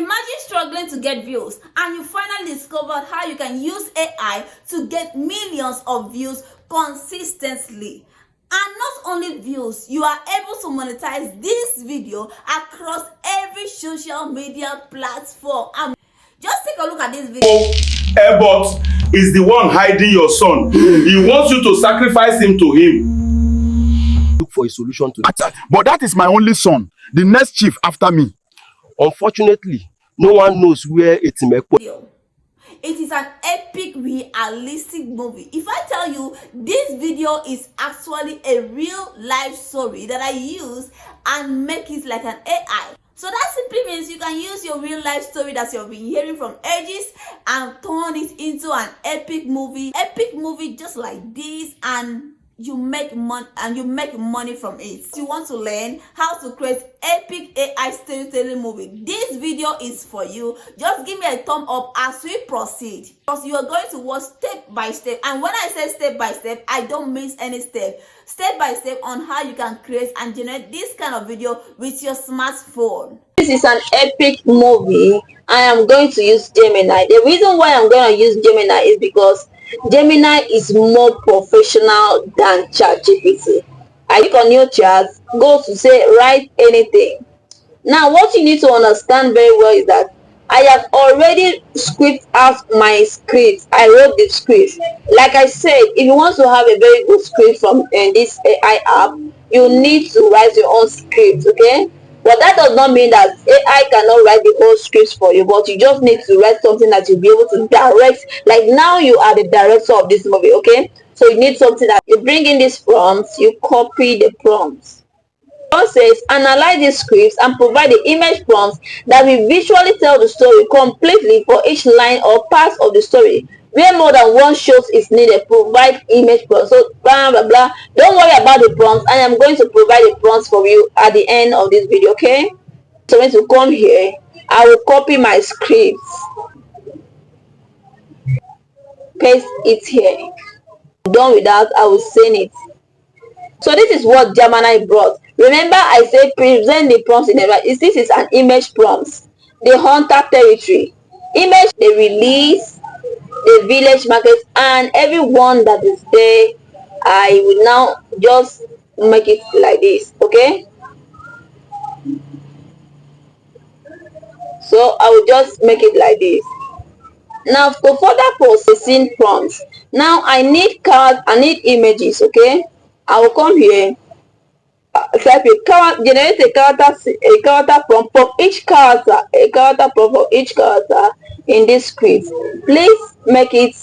Imagine struggling to get views and you finally discovered how you can use AI to get millions of views consistently. And not only views, you are able to monetize this video across every social media platform. Just take a look at this video. Airbot is the one hiding your son. He wants you to sacrifice him to him. Look for a solution to that. But that is my only son, the next chief after me. Unfortunately, no one knows where it's in. It is an epic realistic movie. If I tell you this video is actually a real life story that I use and make it like an AI. So that simply means you can use your real life story that you've been hearing from ages and turn it into an epic movie. Epic movie just like this, and you make money from it. If you want to learn how to create epic AI storytelling movie, this video is for you. Just give me a thumb up as we proceed, because you are going to watch step by step. And when I say step by step, I don't miss any step. Step by step on how you can create and generate this kind of video with your smartphone. This is an epic movie. I am going to use Gemini. The reason why I'm going to use Gemini is because Gemini is more professional than ChatGPT. I click on your chat, go to say write anything. Now what you need to understand very well is that I have already scripted out my script. I wrote the script. Like I said, if you want to have a very good script from this AI app, you need to write your own script, okay? But that does not mean that AI cannot write the whole scripts for you, but you just need to write something that you'll be able to direct. Like now you are the director of this movie, okay? So you need something that you bring in these prompts, you copy the prompts. It says analyze the scripts and provide the image prompts that will visually tell the story completely for each line or part of the story. Where more than one shot is needed, provide image prompts. So blah blah blah. Don't worry about the prompts. I am going to provide the prompts for you at the end of this video, okay? So when you come here, I will copy my scripts, paste it here. Done with that, I will send it. So this is what Gemini brought. Remember, I said present the prompts in the right. This is an image prompts. The hunter territory, image, the release, the village market, and everyone that is there. I will now just make it like this, okay? So I will just make it like this. Now to further processing prompts, now I need cards, I need images, okay? I will come here, type generate a character prompt for each character, a character prompt for each character in this script. Please make it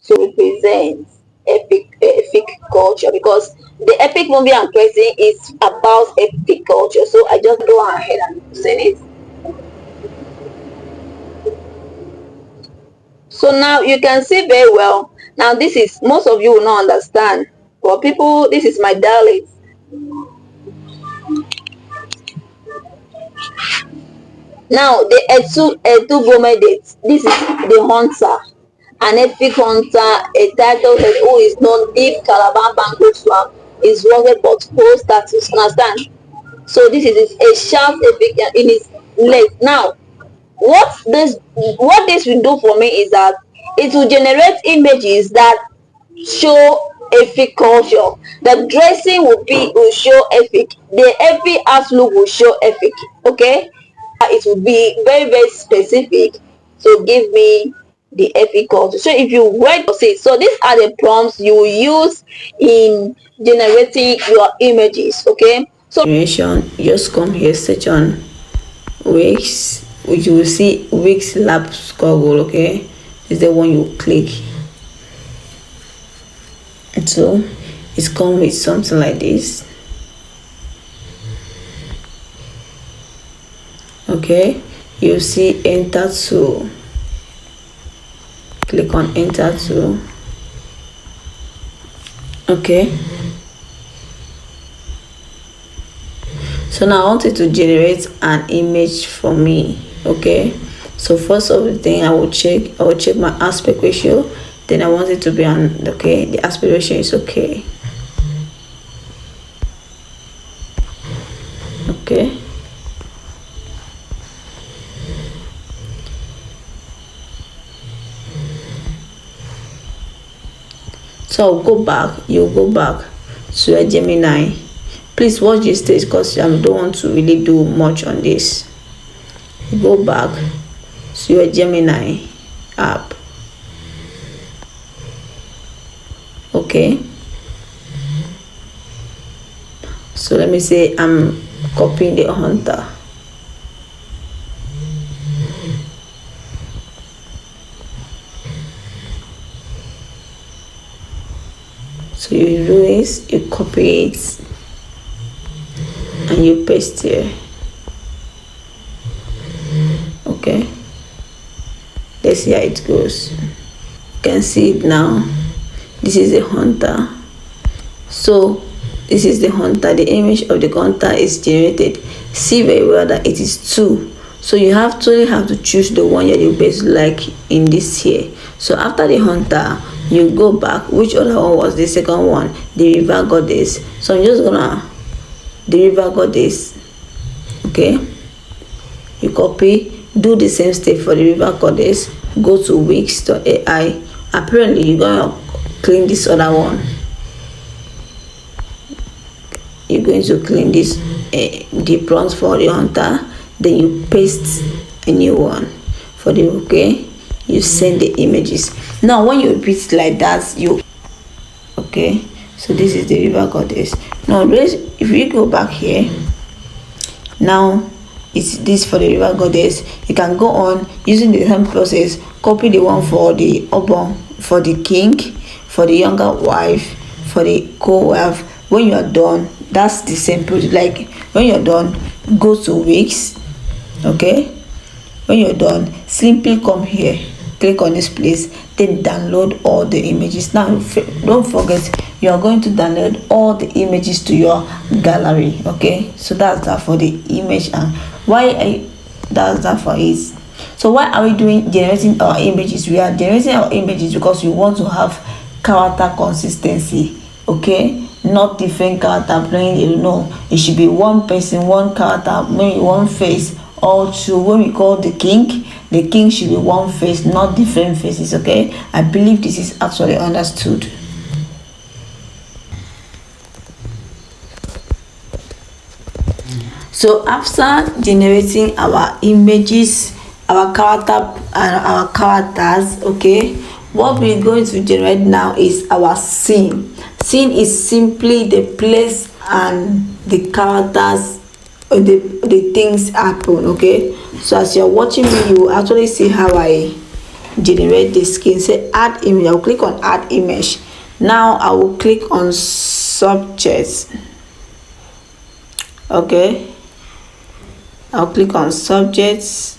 to represent epic culture, because the epic movie I'm creating is about epic culture. So I just go ahead and send it. So now you can see very well. Now this is, most of you will not understand. For people, this is my dialect. Now the Etu Gome date. This is the hunter, an epic hunter, a title who is known deep Calabar Banco Swamp is rugged but full status. Understand? So this is a sharp epic in his leg. Now what this will do for me is that it will generate images that show epic culture. The dressing will show epic. The epic outlook will show epic, okay? It will be very, very specific to give me the epic culture. So if you wait to see, so these are the prompts you will use in generating your images, okay? So just come here, search on Wix. You will see Wix Labs Google, okay? Is the one you click. And so it's come with something like this. Okay, you see enter to. Click on enter to. Okay. So now I want it to generate an image for me. Okay, so first of the thing I will check my aspect ratio. Then I want it to be on, okay, the aspect ratio is okay. Okay. So go back, you go back to a Gemini. Please watch this stage because I don't want to really do much on this. You go back to your Gemini app. Okay. So let me say I'm copying the hunter. So you do this, you copy it and you paste here. Okay, let's see how it goes. You can see it now. This is the hunter. So this is the hunter. The image of the hunter is generated. See very well that it is 2. So you have to choose the one you best like in this here. So after the hunter, you go back. Which other one was the second one? The river goddess. So I'm just gonna the river goddess. Okay, you copy, do the same step for the river goddess. Go to wix.ai. Apparently you're gonna clean this other one. You're going to clean this the prompts for the hunter, then you paste a new one for the okay. You send the images. Now when you repeat like that, you okay. So this is the river goddess. Now if you go back here, now it's this for the river goddess. You can go on using the same process. Copy the one for the obon, for the king, for the younger wife, for the co-wife. When you are done, that's the same process. Like when you're done, go to Wix. Okay, when you're done, simply come here, click on this place, then download all the images. Now don't forget, you are going to download all the images to your gallery. Okay, so that's that for the image. And that's that for it. So why are we generating our images? We are generating our images because we want to have character consistency. Okay, not different character playing. You know, it should be one person, one character, maybe one face. All true. When we call the king should be one face, not different faces. Okay, I believe this is actually understood. So after generating our images, our characters, okay, what we're going to generate now is our scene. Scene is simply the place and the characters, the things happen. Okay, so as you're watching me, you will actually see how I generate the skin. Say add image. I'll click on add image. Now I will click on subjects. Okay, I'll click on subjects.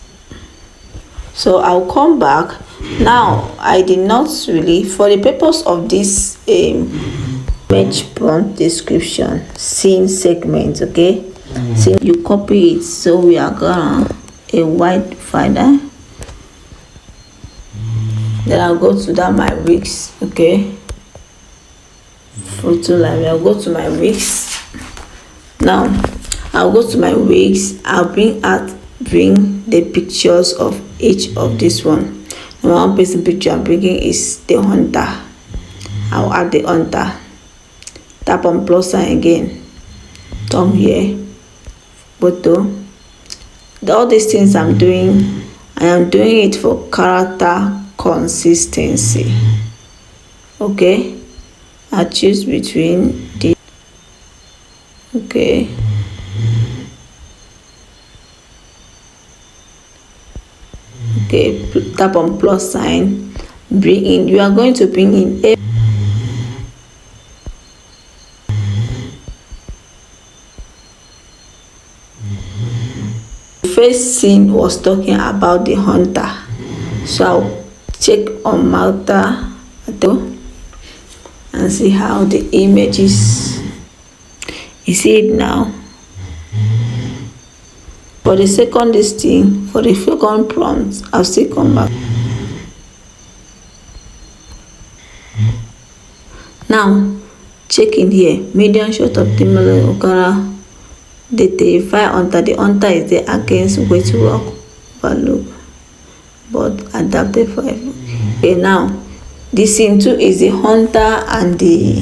So I'll come back. Now I did not really, for the purpose of this image prompt description, scene segment. Okay, so you copy it. So we are gonna a white folder. Then I'll go to that my Wix. Okay, photo library. I'll go to my Wix. Now I'll go to my Wix. I'll bring the pictures of each of this one. The one person picture I'm bringing is the hunter. I'll add the hunter. Tap on plus sign again. Come here. Photo. All these things I'm doing, I am doing it for character consistency. Okay, I choose between the okay. Okay, tap on plus sign, bring in. You are going to bring in a first scene was talking about the hunter. So I'll check on Malta and see how the image is. You see it now. For the second listing, for the second prompt, I'll still come back. Now check in here, medium shot of Timberland Okara the file hunter. The hunter is there against which rock overlook but adapted for everyone. Okay, now the scene 2 is the hunter and the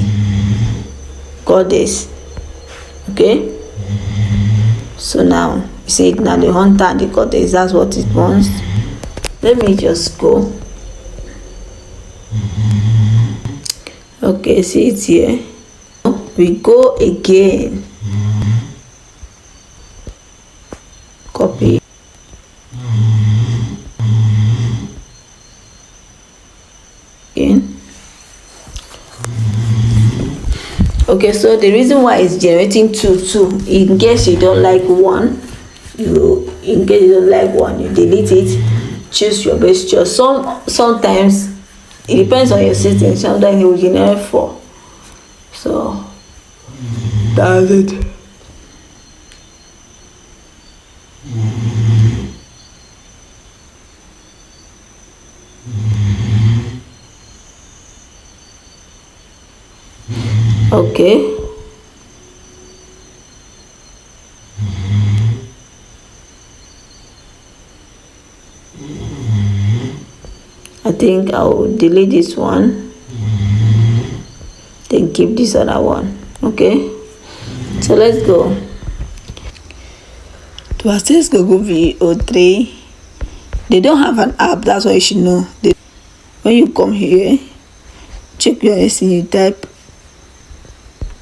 goddess. Okay, so now you see it now, the hunter and the goddess, that's what it wants. Let me just go. Okay, see it here. We go again, copy. Again. Okay, so the reason why it's generating two in case you don't like one, you delete it, choose your best choice. Sometimes it depends on your system. Sometimes it will generate 4. So that's it. Okay, I think I'll delete this one, then keep this other one. Okay, so let's go to access Google VO3. They don't have an app, that's why you should know. When you come here, check your SE, you type,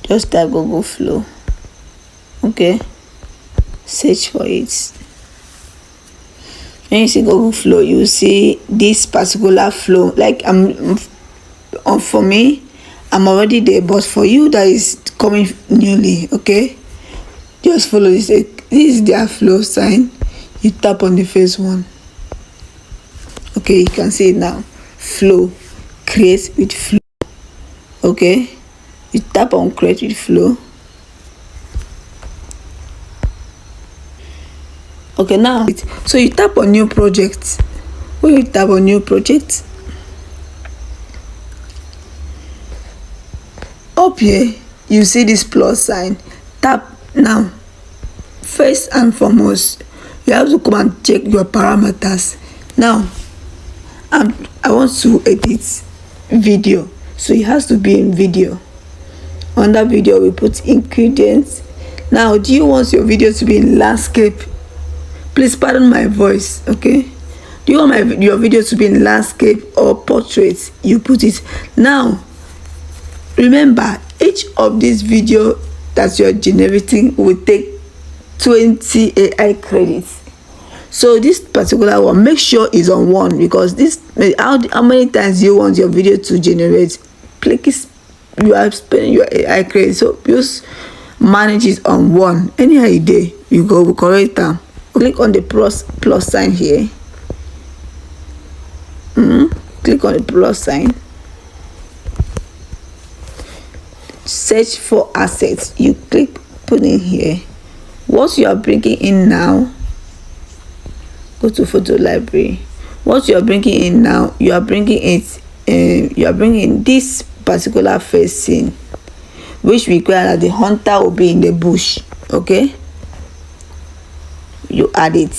just type Google Flow. Okay, search for it. When you see Google Flow, you see this particular flow. Like for me, I'm already there, but for you that is coming newly, okay, just follow this. This is their flow sign. You tap on the first one. Okay, you can see it now. Flow, create with flow. Okay, you tap on create with flow. Okay, now so you tap on new project. When you tap on new project, up here you see this plus sign. Tap now. First and foremost, you have to come and check your parameters. Now I want to edit video, so it has to be in video. Under video we put ingredients. Now, do you want your video to be in landscape? Please pardon my voice. Okay, do you want your video to be in landscape or portrait? You put it. Now remember, each of these video that you're generating will take 20 AI credits. So this particular one, make sure is on 1, because this, how many times you want your video to generate, please, you are spending your AI credits. So just manage it on 1. Anyhow you do, you go with correct time. Click on the plus sign here. Click on the plus sign. Search for assets. You click put in here what you are bringing in now. Go to photo library. What you are bringing in now, you are bringing it. You are bringing this particular face scene, which requires that the hunter will be in the bush. Okay, you add it.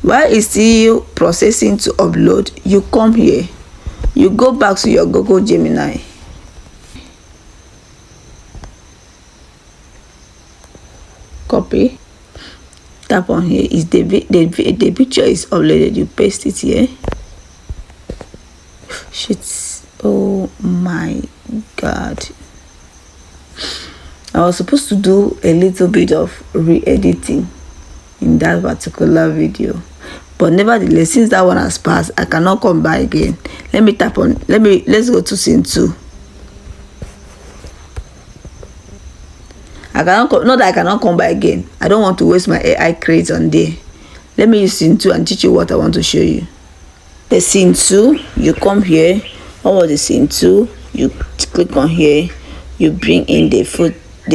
While it's still processing to upload, you come here, you go back to your Google Gemini. Copy, tap on here. Is the picture is uploaded, you paste it here. Shit, oh my god, I was supposed to do a little bit of re-editing in that particular video, but nevertheless, since that one has passed, I cannot come back again. Let me tap on, let's go to scene 2. I cannot not that I cannot come back again. I don't want to waste my AI credits on there. Let me use scene 2 and teach you what I want to show you. The scene 2, you come here. Over the scene 2, you click on here, you bring in the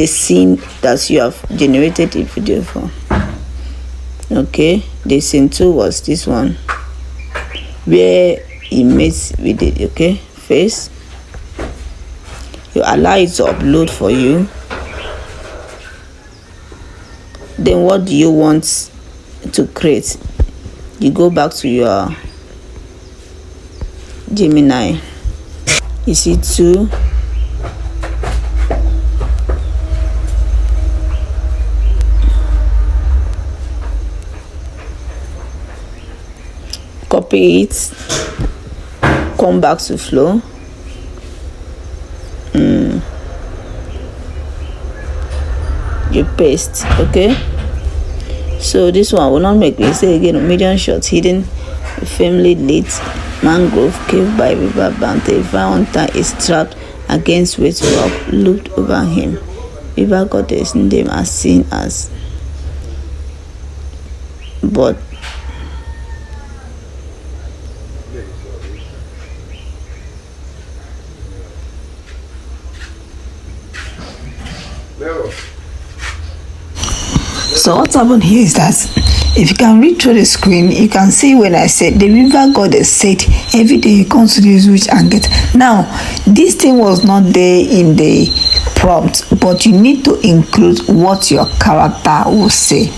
scene that you have generated the video for. Okay, the scene 2 was this one where he meets with it. Okay, face. You allow it to upload for you. Then what do you want to create? You go back to your Gemini. You see 2. Copy it, come back to flow. You paste. Okay, so this one will not make me say again. Medium shots hidden, family lit, mangrove cave by river bank. A hunter is trapped against wet rock, looked over him. River goddess in them as seen as, but so what happened here is that if you can read through the screen, you can see when I said the river goddess said every day you come to this witch and get. Now this thing was not there in the prompt, but you need to include what your character will say.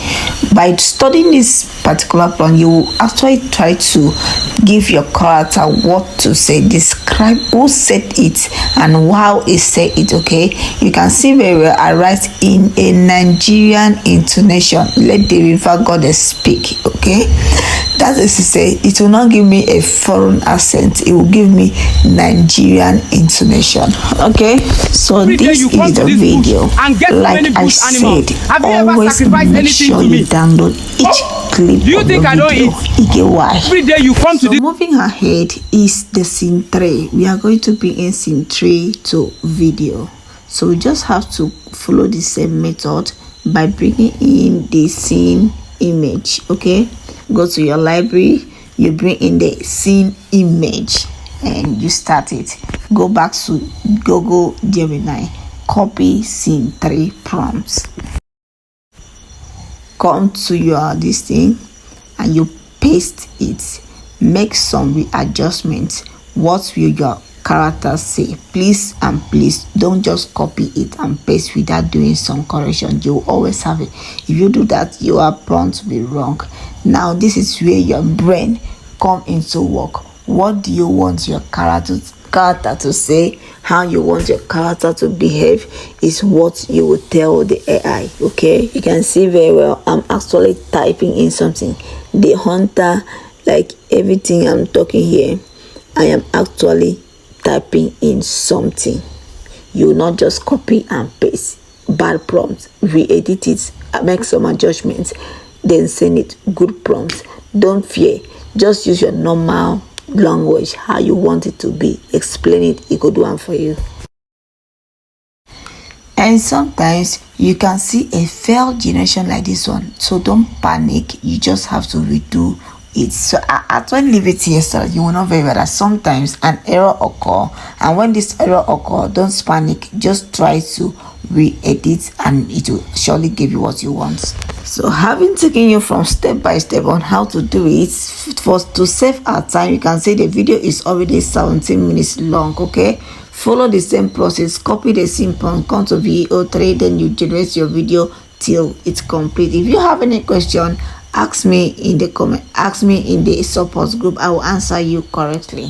By studying this particular prompt, you will actually try to give your character what to say, describe who said it and how he said it. Okay, you can see very well I write in a Nigerian intonation, let the river goddess speak. Okay, that is to say it will not give me a foreign accent, it will give me Nigerian intonation. Okay, so this is the video. Like I said, always make sure you download each clip of the video. Every day you come to this. Moving ahead is the scene 3. We are going to be in scene 3 to video. So we just have to follow the same method by bringing in the scene image. Okay, go to your library, you bring in the scene image and you start it. Go back to Google Gemini, copy scene 3 prompts, come to your this thing and you paste it. Make some readjustments. What will your character say? Please and please don't just copy it and paste without doing some correction. You will always have it. If you do that, you are prone to be wrong. Now this is where your brain come into work. What do you want your character to say? How you want your character to behave is what you will tell the AI. Okay, you can see very well I'm actually typing in something. The hunter, like everything I'm talking here, I am actually typing in something. You will not just copy and paste bad prompts, re-edit it, make some adjustments, then send it good prompts. Don't fear, just use your normal language, how you want it to be. Explain it, it could do one for you. And sometimes you can see a failed generation like this one, so don't panic. You just have to redo it. So I actually leave it here so you will not very well that sometimes an error occur, and when this error occur, don't panic, just try to re-edit and it will surely give you what you want. So having taken you from step by step on how to do it, to save our time, you can see the video is already 17 minutes long. Okay, follow the same process, copy the scene prompt, come to VO3, then you generate your video till it's complete. If you have any question, ask me in the comment, ask me in the support group. I will answer you correctly.